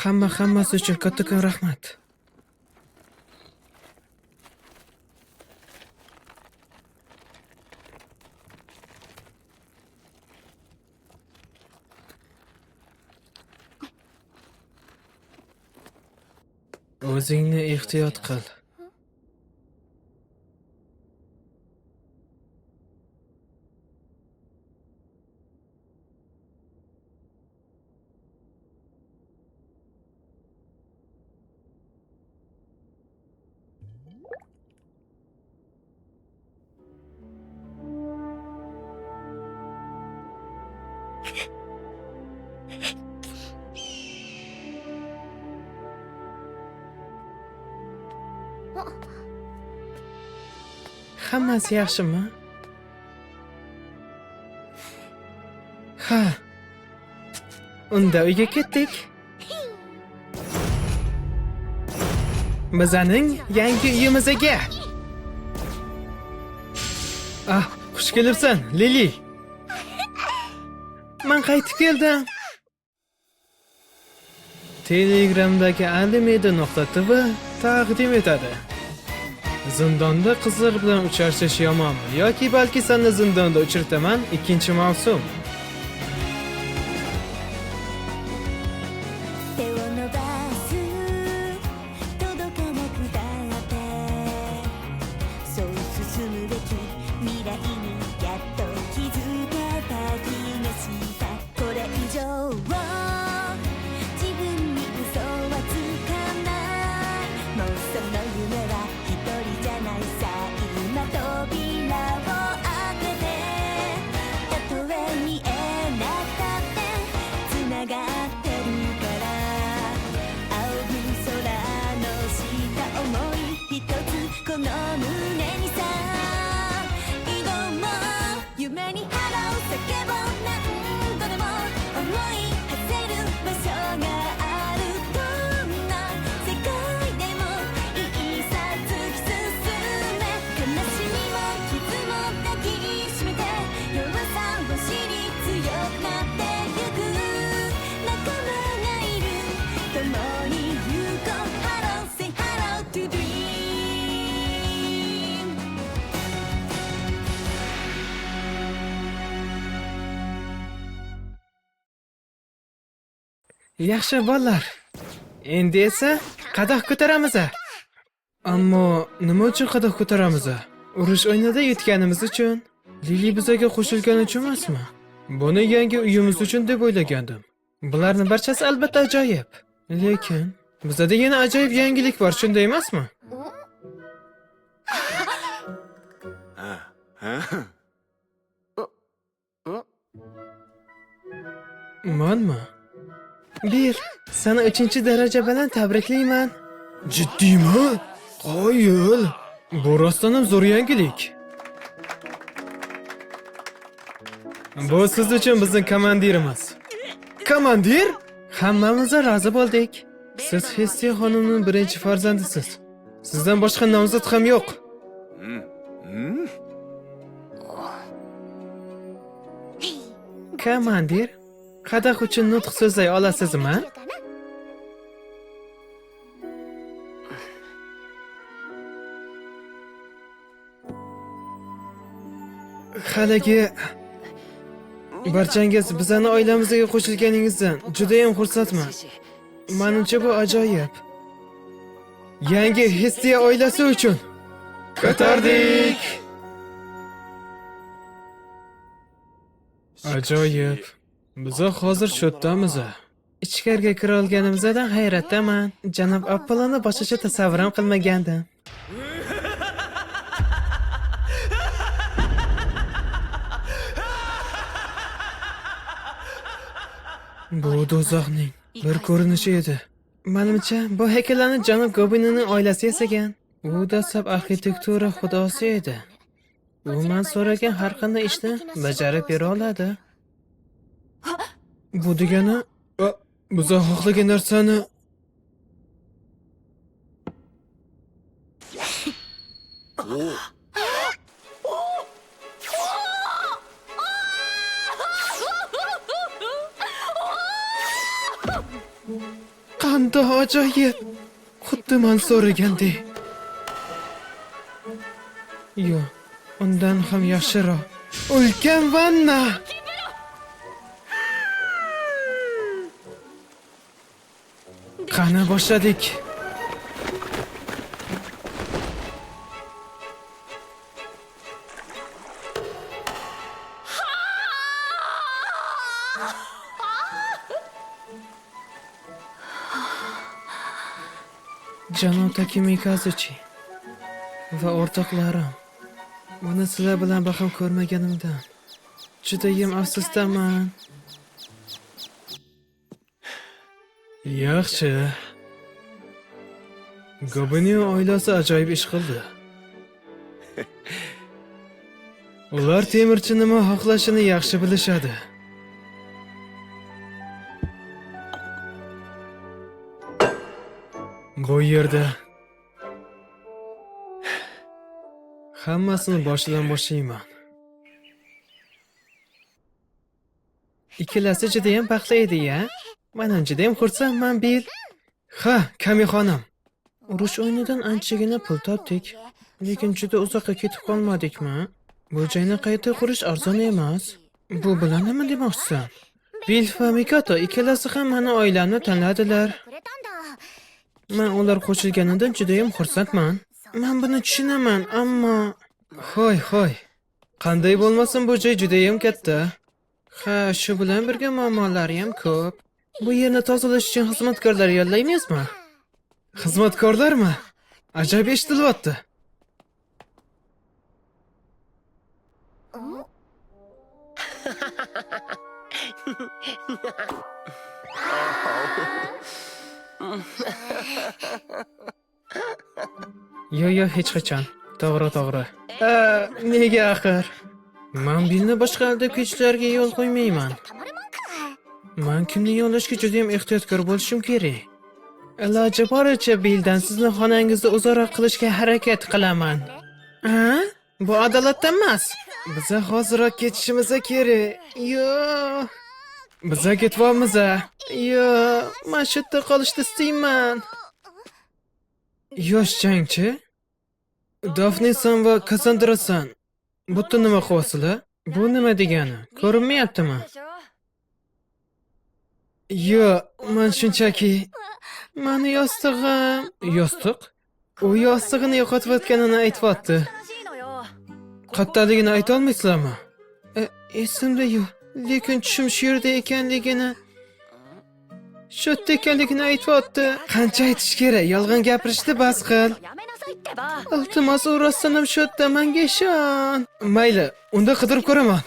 Hammasi uchun kattakon rahmat. O'zingni ehtiyot qil. Hammasi yaxshimi? Ha. Unda uyga ketdik. Bizning yangi uyimizga. Ah, xush kelibsan, Lili. Men qaytib keldim. Telegramdagi alimeda.tv taqdim etadi. Zindonda qizlar bilan uchrashish yomonmi yoki balki seni zindonda uchirtaman 2-mavsum. Yaxshi bolalar. Endi esa qadah ko'taramiz. Ammo nima uchun qadah ko'taramiz? Urush o'yinida yutganimiz uchun. Lili bizga qo'shilgani uchun emasmi? Buni yangi uyimiz uchun deb o'ylagandim. Bularning barchasi albatta ajoyib. Lekin bizda yana ajoyib yangilik bor, shunday emasmi? Manmi? Bir, sana 3-daraja bilan tabriklayman. Jiddiymi? Qoyil. Bu rostdan ham zo'r yangilik. Bu siz uchun bizning komandirimiz. Komandir? Hammamiz rozi bo'ldik. Siz Hessiya xonimning birinchi farzandisiz. Sizdan boshqa nomzod ham yo'q. Komandir, qadah uchun nutq so'zlay olasizmi? Haligi barchangiz bizani oilamizga qo'shilganingizdan juda ham xursandman. Menimcha bu ajoyib. Yangi Hessiya oilasi uchun ko'tardik. Ajoyib. Biz hozir shodamiz. Ichkariga kira olganimizdan hayratdaman. Janob Appaloni boshqacha tasavvur ham qilmagandim. Bu do'zaxning bir ko'rinishi edi. Menimcha, bu haykallarni janob Gobinining oilasi yasagan. U dastlab arxitektura xudosi edi. U men so'ragan har qanday ishni bajarib bera oladi. Bu degani, biz xohlagan narsani Qanday ajoyib. Xuddi men so'ragandek. Yo'q, undan ham yaxshiroq. Ulkan vanna. Qani boshladik. Janob Takemikazuchi va o'rtoqlarim, buni sizlar bilan baham ko'rmaganimdan judayam afsusdaman. Yaxshi. Gobining oilasi ajoyib ish qildi. Ular temirchi nima xohlashini yaxshi bilishadi. Bu yerda hammasini boshidan boshlayman. Ikkalasi judayam baxtli edi-ya. Men judayam xursandman, Bil. Ha, Kami xonim. Urush o'yinidan anchagina pul topdik, lekin juda uzoqqa ketib qolmadikmi? Bu joyni qayta qurish arzon emas. Bu bilan nima demoqchisan? Bil va Mikoto ikkalasi ham meni oilamni tanladilar. Men ular qo'shilganidan judayam xursandman. Men buni tushunaman, ammo Hoy. Qanday bo'lmasin, bu joy judayam katta. Ha, shu bilan birga muammolari ham ko'p. Bu yerni tozalash uchun xizmatkorlar yollaymizmi? Xizmatkorlarmi? Ajoyib eshitilyapti. Yo, hech qachon. To'g'ri. Nega axir? Men Bilni boshqa aldab ketishlarga yo'l qo'ymayman. Men kimni yo'llashga juda ham ehtiyotkor bo'lishim kerak. Iloji boricha Bildan sizni xonangizda uzoq qilishga harakat qilaman. Bu adolat emas. Biz hozirroq ketishimiz kerak. Yo'q. Biz ketyapmiz. Yo'q, men shu yerda qolishni istayman. Yosh jangchi Dafne-san va Kassandra-san. Butun nima qilyapsizlar? Bu nima degani? Ko'rinmayaptimi? Yo'q, men shunchaki meni yostig'im. Yostiq? U yostig'ini yo'qotayotganini aytibdi. Qattaligini ayta olmaysizlarmi? Esimda yo'q, lekin tushim shu yerda ekanligini, shu yerda ekanligini aytibdi. Qancha aytish kerak? Yolg'on gapirishni bas qil. Iltimos, u rostdan ham shu yerda, menga ishon. Mayli, unda qidirib ko'raman.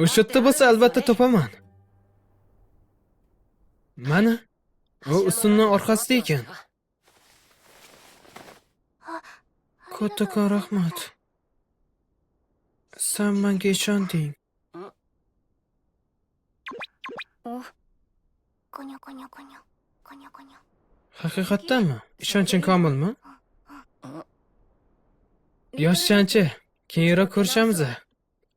U shu yerda bo'lsa albatta topaman. Mana, u ustunning orqasida ekan. Kattakon rahmat. Sen menga ishonding. Haqiqatdanmi? Ishonching komilmi? Yoshchanchi, keyinroq ko'rishamiz.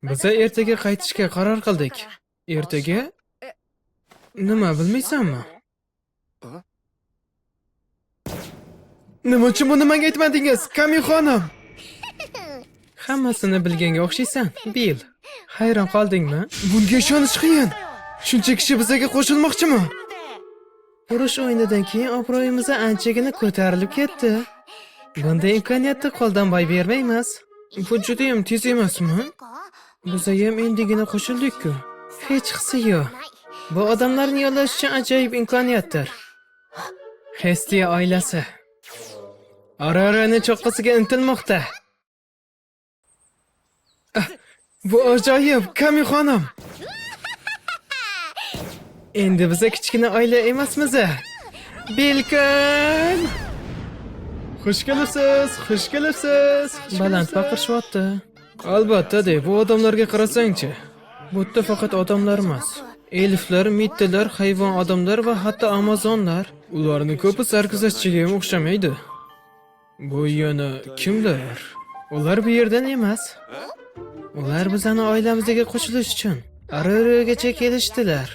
Biz ertaga qaytishga qaror qildik. Ertaga? Nima, bilmaysanmi? Nima uchun buni menga aytmadingiz, Kami xonim? Hammasini bilganga o'xshaysan, Bil. Hayron qoldingmi? Bunga ishonish qiyin. Shuncha kishi bizga qo'shilmoqchimi? Urush o'yinidan keyin obro'yimiz anchagina ko'tarilib ketdi. Bunday imkoniyatni qo'ldan boy bermaymiz. Bu juda ham tez emasmi? Biz ham endigina qo'shildik-ku. Hech qisi yo'q. Bu odamlarni yollash uchun ajoyib imkoniyatdir. Hestiya oilasi Ararani cho'qqisiga intilmoqda. Bu ajoyib, Kami xonim. Endi biz kichkina oila emasmiz. Bilkun! Xush kelibsiz. Baland baqirishyapti. Albatta, bu odamlarga qarasangchi. Bu yerda faqat odamlar emas. Elflar, mittilar, hayvon odamlar va hatto amazonlar. Ularning ko'pi sarguzashtchiga ham o'xshamaydi. Bu yana kimlar? Ular bu yerdan emas. Ular bizning oilamizga qo'shilish uchun Araragacha kelishdilar.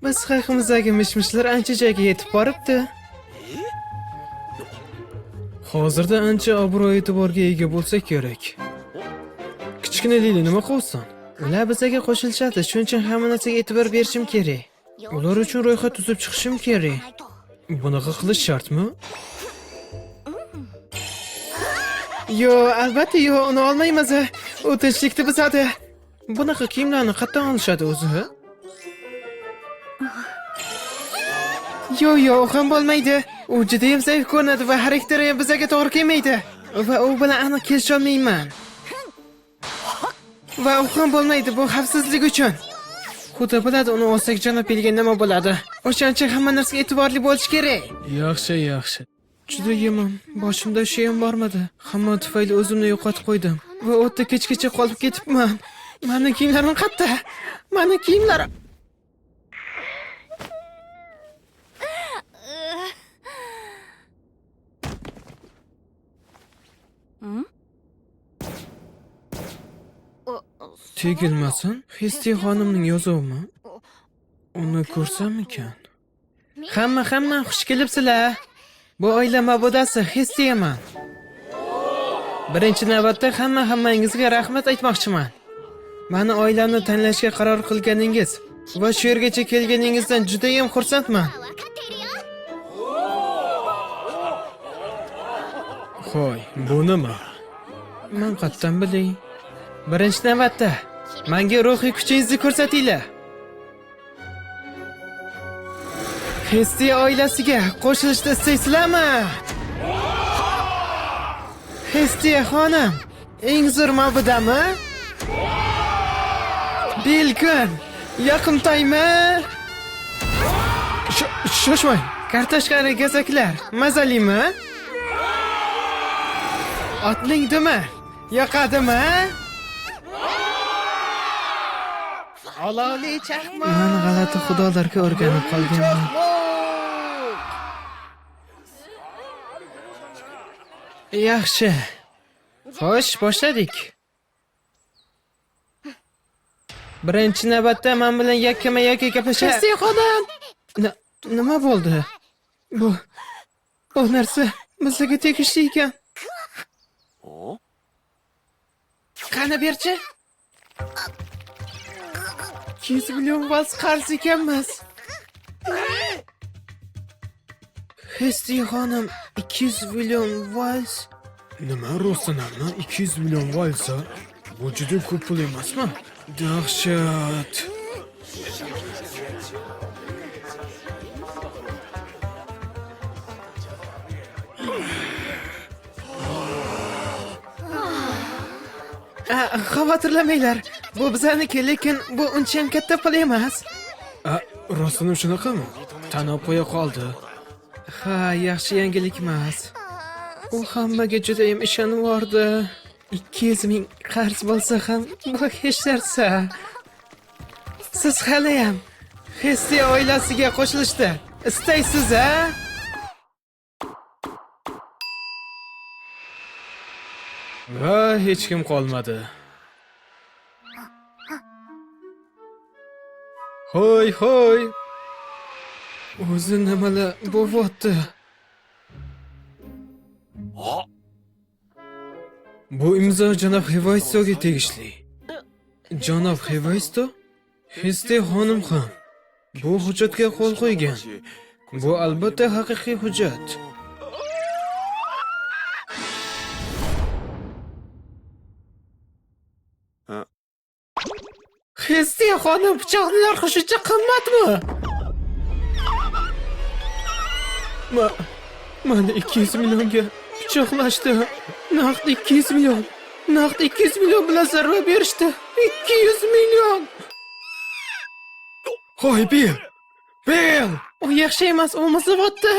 Biz haqimizdagi mishmishlar ancha joyga yetib boribdi. Hozirda ancha obro' e'tiborga ega bo'lsak kerak. Kichkina Lili nima qilsan? Ular bizga qo'shilishadi, shuning uchun hamma narsaga e'tibor berishim kerak. Ular uchun ro'yxat tuzib chiqishim kerak. Bunaqa qilish shartmi? Yo, albatta yo, uni olmaymiz. U tinchlikni buzadi. Bunaqa kiyimlarni qayerdan olishadi o'zi? Yo, u ham bo'lmaydi. U juda ham zaif ko'rinadi va xarakteri ham bizga to'g'ri kelmaydi. Va u bilan aniq kelisha olmayman. Va u ham bo'lmaydi, bu xavfsizlik uchun. Xudo biladi, uni olsak janob elga nima bo'ladi. O'shancha hamma narsaga e'tiborli bo'lish kerak. Yaxshi. Juda yomon. Boshimda shu ham bormadi. Hamma tufayli o'zimni yo'qotib qo'ydim va o'tda kechgacha qolib ketibman. Meni kiyimlarim qayerda? Meni kiyimlarim. Tegilmasin. Hesti xonimning yozuvimi? Uni ko'rsamikan? Hamma xush kelibsizlar. Bu oila mabudasi Hestiyaman. Birinchi navbatda hammangizga rahmat aytmoqchiman. Meni oilamni tanlashga qaror qilganingiz va shu yergacha kelganingizdan juda ham xursandman. Xo'y, bu nima? Men qayerdan bilay? Birinchi navbatda menga ruhiy kuchingizni ko'rsatinglar. Hesti oilasiga qo'shilishni istaysizlarmi? Hesti xonim, eng zo'r mabudami? Bilkun, yoqimtoymi? Shoshmang. Kartoshkali gazaklar, mazalimi? Otning dumi yoqadimi? Olovli chaqmoq. Men g'alati xudolarga o'rganib qolganman. Yaxshi. Xo'sh, boshladik. Birinchi navbatda men bilan yakkama-yakka gaplashasiz. Hesti xonim. Nima bo'ldi? Bu narsa bizga tegishli ekan. Qani berchi? 200 million vals qarz ekanmiz. Hesti xonim, 200 million vals. Nima rostlanami? 200 million vals? Bu juda ko'p pul emasmi? Dahshat. Xavotirlamanglar. Bu bizaniki, lekin bu uncha ham katta pul emas. Rostini shunaqami? Tanib qo'ya qoldi. Ha, yaxshi yangilik emas. U hammaga juda ham ishonvordi. 200 ming qarz bo'lsa ham bu hech narsa. Siz hali ham Hesti oilasiga qo'shilishdi istaysiz-a? Va hech kim qolmadi. Hoy. O'zi nimalar bo'lyapti? Bu imzo janob Hevaystoga tegishli. Janob Hevaysto? Hesti xonim ham bu hujjatga qo'l qo'ygan. Bu albatta haqiqiy hujjat. Hesti xonim pichoqni narxi shuncha qimmatmi? Mani 200 millionga pichoqlashdi. Naqd 200 million. Naqd 200 million bilan zarba berishdi. 200 million. Hoy, Bil. U yaxshi emas, u muzovatda.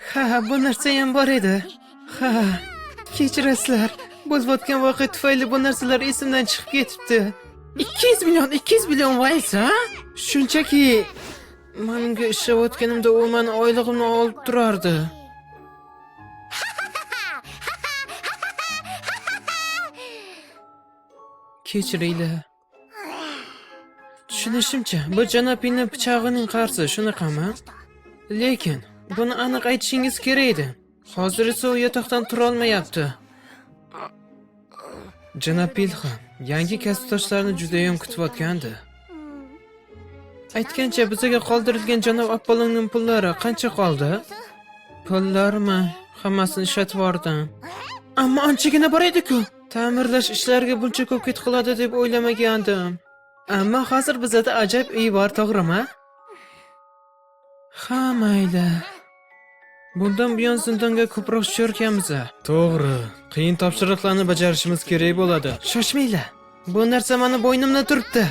Ha, bu narsa ham bor edi. Ha, kechirasizlar. Bo'layotgan voqea tufayli bu narsalar esimdan chiqib ketibdi. 200 million vaysa? Shunchaki menga ishlayotganimda u meni oylig'imni olib turardi. Kechiringlar. Tushunishimcha, bu janob Pilni pichog'ining qarzi, shunaqami? Lekin buni aniq aytishingiz kerak edi. Hozir esa u yotoqdan tura olmayapti. Janob Pil ham yangi kasbdoshlarini juda ham kutayotgandi. Aytgancha, bizga qoldirilgan janob Apollonning pullari qancha qoldi? Pullarmi? Hammasini ishlatib yubordim. Ammo anchagina bor edi-ku. Ta'mirlash ishlariga buncha ko'p ketqiladi deb o'ylamagandim. Ammo hozir bizda ajoyib uy bor, to'g'rimi? Ha, mayli. Bundan buyon zindonga ko'proq tushirganmiz. To'g'ri, qiyin topshiriqlarni bajarishimiz kerak bo'ladi. Shoshmanglar. Bu narsa meni bo'ynimda turibdi.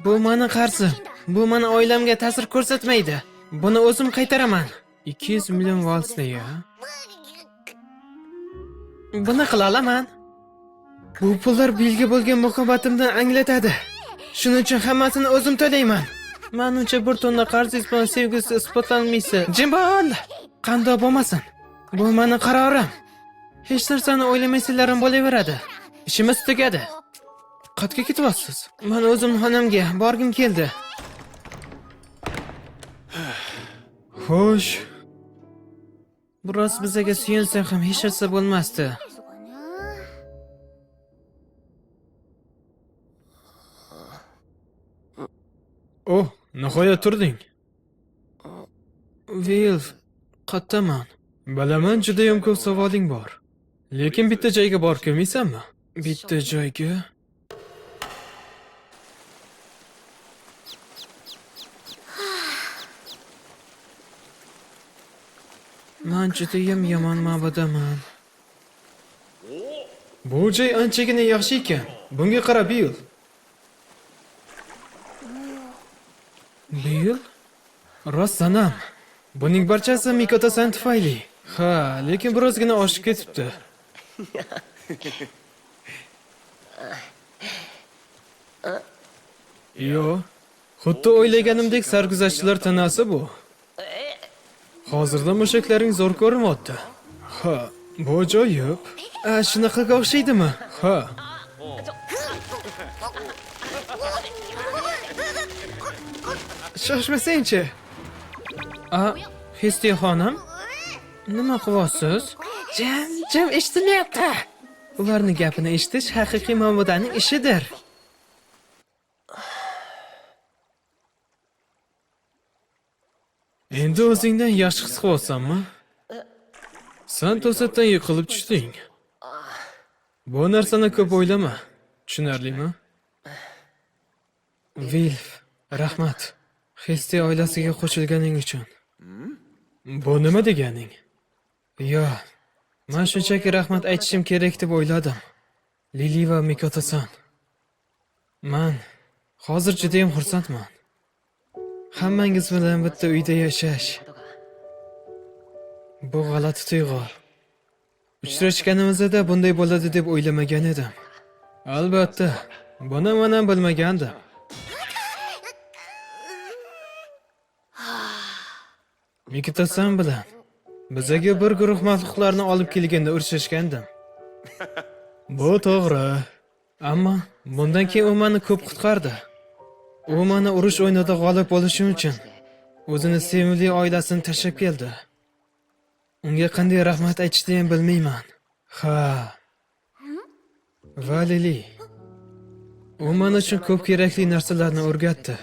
Bu meni qarzim. Bu meni oilamga ta'sir ko'rsatmaydi. Buni o'zim qaytaraman. 200 million valsliya. Buni qila olaman. Bu pullar Billga bo'lgan muhabbatimdan anglatadi. Shuning uchun hammasini o'zim to'layman. Menimcha bir tonna qarzingiz bilan sevgisi isbotlanmaysa, jim bo'l. Qanday bo'lmasin. Bu meni qarorim. Hech narsani o'ylamaysizlarim bo'laveradi. Ishimiz tugadi. Qayerga ketyapsiz? Men o'zim xonamga borgim keldi. Xo'sh. Biroz bizga suyansa ham hech narsa bo'lmasdi. Oh, nihoyat turding. Will, qattaman. Bilaman, juda ham ko'p savoling bor. Lekin bitta joyga borib kelmaysanmi? Bitta joyga? Men juda ham yomon ma'budaman. Bu joy anchagina yaxshi ekan. Bunga qara, Bill. Bill? Rostdanam. Buning barchasi Mikoto-san tufayli. Ha, lekin birozgina oshib ketibdi. Yo, xuddi o'ylaganimdek sarguzashtchilar tanasi bu. Hozirda mushaklaring zo'r ko'rinyapti. Ha, bu ajoyib. Shunaqaga o'xshaydimi? Ha. Shoshmasang-chi. Hesti xonim, nima qilyapsiz? Jim eshitilmayapti. Ularning gapini eshitish haqiqiy ma'budaning ishidir. Endi o'zingdan yaxshi his qilyapsanmi? Sen to'satdan yiqilib tushding. Bu narsani ko'p o'ylama. Tushunarlimi? Will, rahmat. Hesti oilasiga qo'shilganing uchun. Bu nima deganing? Yo, men shunchaki rahmat aytishim kerak deb o'yladim. Lili va Mikoto-san. Men hozir juda ham xursandman. Hammangiz bilan bitta uyda yashash. Bu g'alati tuyg'u. Uchrashganimizda bunday bo'ladi deb o'ylamagan edim. Albatta, buni men ham bilmagandim. Mikoto-san bilan bizaga bir guruh maxluqlarni olib kelganda urishishgandim. Bu to'g'ri. Ammo bundan keyin u meni ko'p qutqardi. U meni urush o'yinida g'olib bo'lishim uchun o'zini sevimli oilasini tashlab keldi. Unga qanday rahmat aytishni ham bilmayman. Ha. Va Lili. U men uchun ko'p kerakli narsalarni o'rgatdi.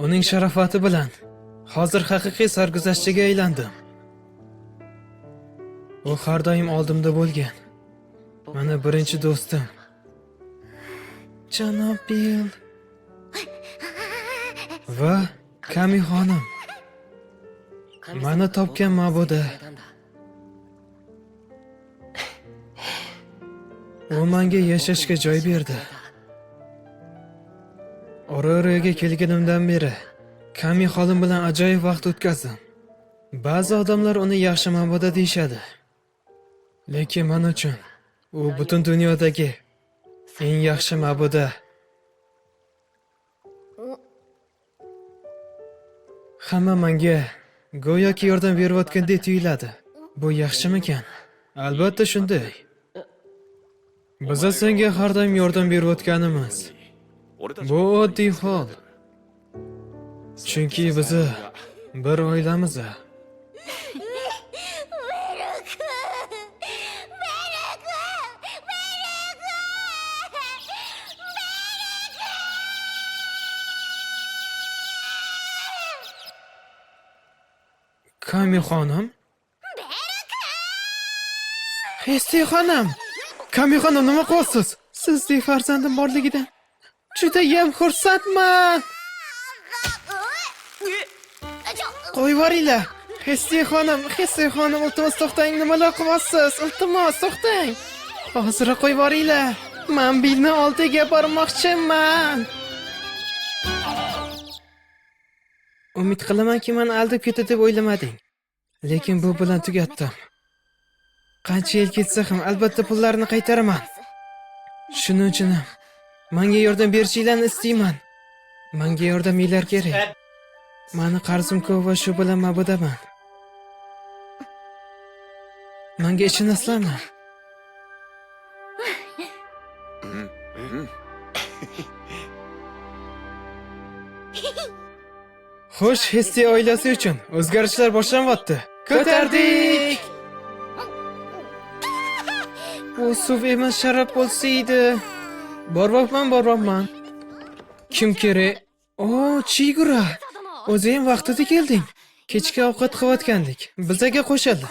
Uning sharofati bilan hozir haqiqiy sarguzashtchiga aylandim. U har doim oldimda bo'lgan. Mana birinchi do'stim. Janob Bill. Va Kami xonim. Meni topgan ma'buda. U menga yashashga joy berdi. Ororoga kelganimdan beri Kami xonim bilan ajoyib vaqt o'tkazdim. Ba'zi odamlar uni yaxshi ma'buda deyshadi. Lekin men uchun u butun dunyodagi eng yaxshi ma'buda. Hamma menga go'yoki yordam berayotgandek tuyuladi. Bu yaxshimikan? Albatta shunday. Biz senga har doim yordam berayotganimiz. Bu oddiy hol. Chunki biz bir oilamiz. Kami xonim? Hesti xonim! Kami xonim, nima qilyapsiz? Sizdek farzandim borligidan judayam xursandman. Qo'yib yuboringlar. Hesti xonim, iltimos to'xtang, nimalar qilyapsiz? Iltimos to'xtang. Hozir qo'yib yuboringlar. Men bino oldiga bormoqchiman. Umid qilamanki, meni aldab ketdi deb o'ylamading. Lekin bu bilan tugatdim. Qancha yil ketsa ham albatta pullarni qaytaraman. Shuning uchun menga yordam berishinglarni istayman. Menga yordaminglar kerak. Meni qarzim ko'p va shu bilan mabudaman. Menga ishonasizlarmi? Xo'sh, Hesti oilasi uchun o'zgarishlar boshlanyapti. Ko'tardik! Bu suv emas, sharab bo'lsa edi. Boryapman. Kim kerak? Chigura. O'zi ham vaqtida kelding. Kechki ovqat qilayotgandik. Bizaga qo'shildi.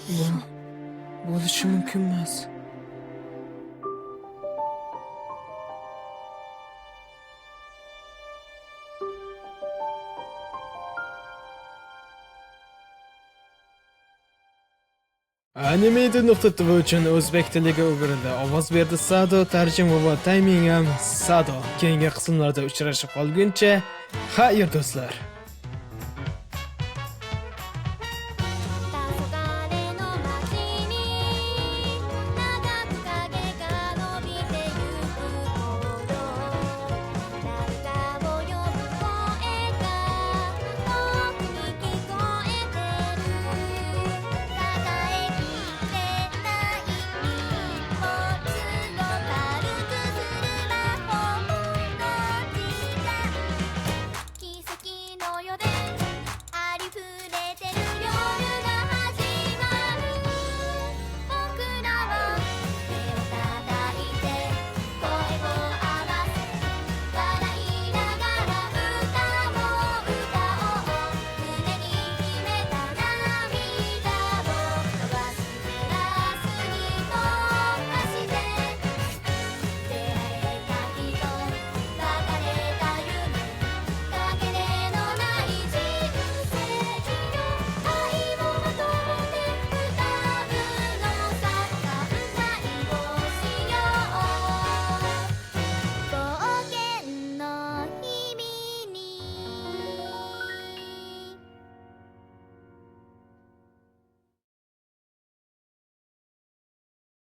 Bu bo'lishi mumkin emas. Animedi.tv uchun o'zbek tiliga o'girildi. Ovoz berdi Sado, tarjima va timing ham Sado. Keyingi qismlarda uchrashib qolguncha, xayr do'stlar.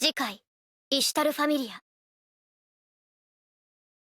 次回イシュタルファミリア